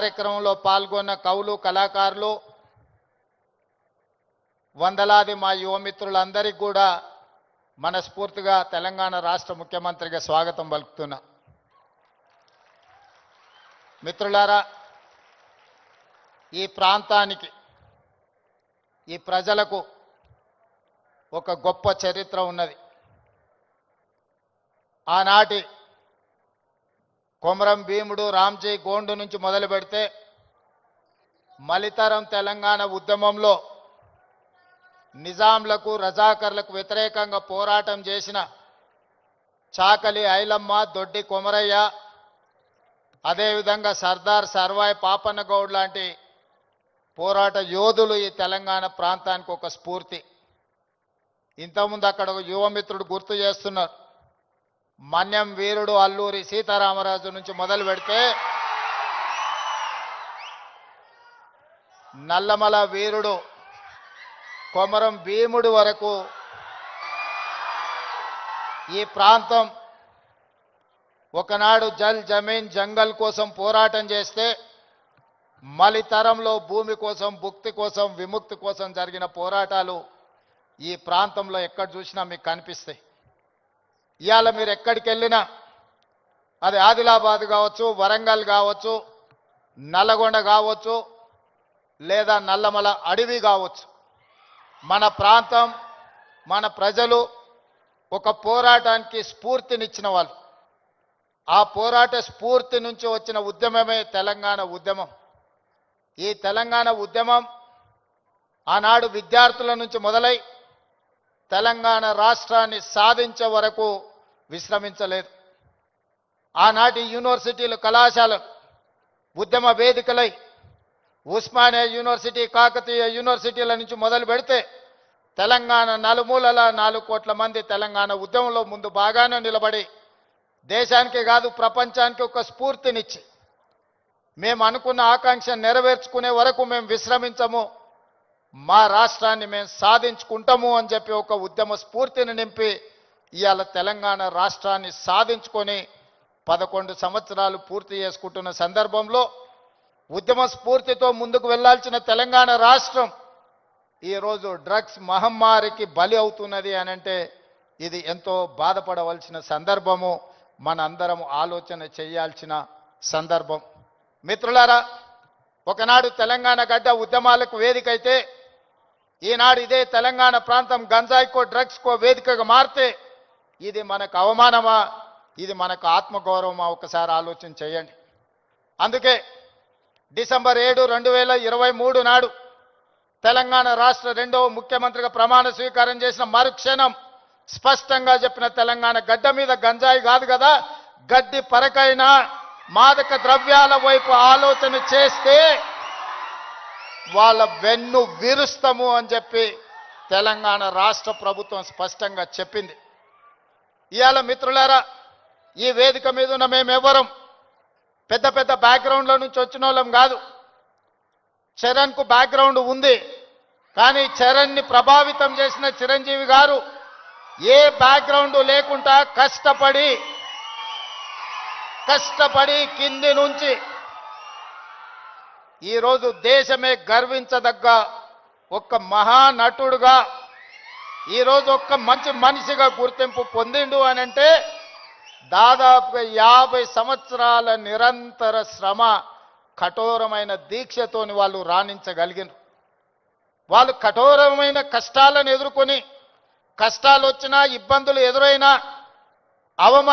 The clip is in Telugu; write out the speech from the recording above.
కార్యక్రమంలో పాల్గొన్న కవులు కళాకారులు వందలాది మా యువ మిత్రులందరికీ కూడా మనస్ఫూర్తిగా తెలంగాణ రాష్ట్ర ముఖ్యమంత్రిగా స్వాగతం పలుకుతున్నా. మిత్రులారా, ఈ ప్రాంతానికి ఈ ప్రజలకు ఒక గొప్ప చరిత్ర ఉన్నది. ఆనాటి కొమరం భీముడు రామ్జీ గోండు నుంచి మొదలు పెడితే మలితరం తెలంగాణ ఉద్యమంలో నిజాంలకు రజాకర్లకు వ్యతిరేకంగా పోరాటం చేసిన చాకలి ఐలమ్మ, దొడ్డి కొమరయ్య, అదేవిధంగా సర్దార్ సర్వాయి పాపన్న గౌడ్ లాంటి పోరాట యోధులు ఈ తెలంగాణ ప్రాంతానికి ఒక స్ఫూర్తి. ఇంతకుముందు అక్కడ ఒక యువమిత్రుడు గుర్తు చేస్తున్నారు. మన్యం వీరుడు అల్లూరి సీతారామరాజు నుంచి మొదలు పెడితే నల్లమల వీరుడు కొమరం భీముడు వరకు ఈ ప్రాంతం ఒకనాడు జల్ జమీన్ జంగల్ కోసం పోరాటం చేస్తే మలితరంలో భూమి కోసం, భుక్తి కోసం, విముక్తి కోసం జరిగిన పోరాటాలు ఈ ప్రాంతంలో ఎక్కడ చూసినా మీకు కనిపిస్తాయి. ఇవాళ మీరు ఎక్కడికి వెళ్ళినా, అది ఆదిలాబాద్ కావచ్చు, వరంగల్ కావచ్చు, నల్లగొండ కావచ్చు, లేదా నల్లమల అడవి కావచ్చు, మన ప్రాంతం, మన ప్రజలు ఒక పోరాటానికి స్ఫూర్తినిచ్చిన వాళ్ళు. ఆ పోరాట స్ఫూర్తి నుంచి వచ్చిన ఉద్యమమే తెలంగాణ ఉద్యమం. ఈ తెలంగాణ ఉద్యమం ఆనాడు విద్యార్థుల నుంచి మొదలై తెలంగాణ రాష్ట్రాన్ని సాధించే వరకు విశ్రమించలేదు. ఆనాటి యూనివర్సిటీలు, కళాశాలలు ఉద్యమ వేదికలై ఉస్మానియా యూనివర్సిటీ, కాకతీయ యూనివర్సిటీల నుంచి మొదలు పెడితే తెలంగాణ నలుమూలల 4 కోట్ల మంది తెలంగాణ ఉద్యమంలో ముందు బాగానే నిలబడి దేశానికి కాదు ప్రపంచానికి ఒక స్ఫూర్తినిచ్చి మేము అనుకున్న ఆకాంక్ష నెరవేర్చుకునే వరకు మేము విశ్రమించము, మా రాష్ట్రాన్ని మేము సాధించుకుంటాము అని చెప్పి ఒక ఉద్యమ స్ఫూర్తిని నింపి ఇవాళ తెలంగాణ రాష్ట్రాన్ని సాధించుకొని 11 సంవత్సరాలు పూర్తి చేసుకుంటున్న సందర్భంలో ఉద్యమ స్ఫూర్తితో ముందుకు వెళ్లాల్సిన తెలంగాణ రాష్ట్రం ఈరోజు డ్రగ్స్ మహమ్మారికి బలి అవుతున్నది అని అంటే ఇది ఎంతో బాధపడవలసిన సందర్భము, మనందరం ఆలోచన చేయాల్సిన సందర్భం. మిత్రులారా, ఒకనాడు తెలంగాణ గడ్డ ఉద్యమాలకు వేదికైతే ఈనాడు ఇదే తెలంగాణ ప్రాంతం గంజాయికో డ్రగ్స్కో వేదికగా మారితే ఇది మనకు అవమానమా, ఇది మనకు ఆత్మగౌరవమా? ఒకసారి ఆలోచన చేయండి. అందుకే డిసెంబర్ 7, 2023 నాడు తెలంగాణ రాష్ట్ర 2వ ముఖ్యమంత్రిగా ప్రమాణ స్వీకారం చేసిన మరుక్షణం స్పష్టంగా చెప్పిన తెలంగాణ గడ్డ మీద గంజాయి కాదు కదా, గడ్డి పరకైనా మాదక ద్రవ్యాల వైపు ఆలోచన చేస్తే వాళ్ళ వెన్ను విరుస్తాము అని చెప్పి తెలంగాణ రాష్ట్ర ప్రభుత్వం స్పష్టంగా చెప్పింది. ఇవాళ మిత్రులారా, ఈ వేదిక మీద ఉన్న మేమెవరం పెద్ద పెద్ద బ్యాక్గ్రౌండ్ల నుంచి వచ్చిన వాళ్ళం కాదు. చరణ్కు బ్యాక్గ్రౌండ్ ఉంది, కానీ చరణ్ని ప్రభావితం చేసిన చిరంజీవి గారు ఏ బ్యాక్గ్రౌండ్ లేకుండా కష్టపడి కింది నుంచి ఈరోజు దేశమే గర్వించదగ్గ ఒక మహానటుడుగా, ఈరోజు ఒక మంచి మనిషిగా గుర్తింపు పొందిండు అని అంటే దాదాపుగా 50 సంవత్సరాల నిరంతర శ్రమ, కఠోరమైన దీక్షతోని వాళ్ళు రాణించగలిగినారు. వాళ్ళు కఠోరమైన కష్టాలను ఎదుర్కొని, కష్టాలు వచ్చినా, ఇబ్బందులు ఎదురైనా, అవమానం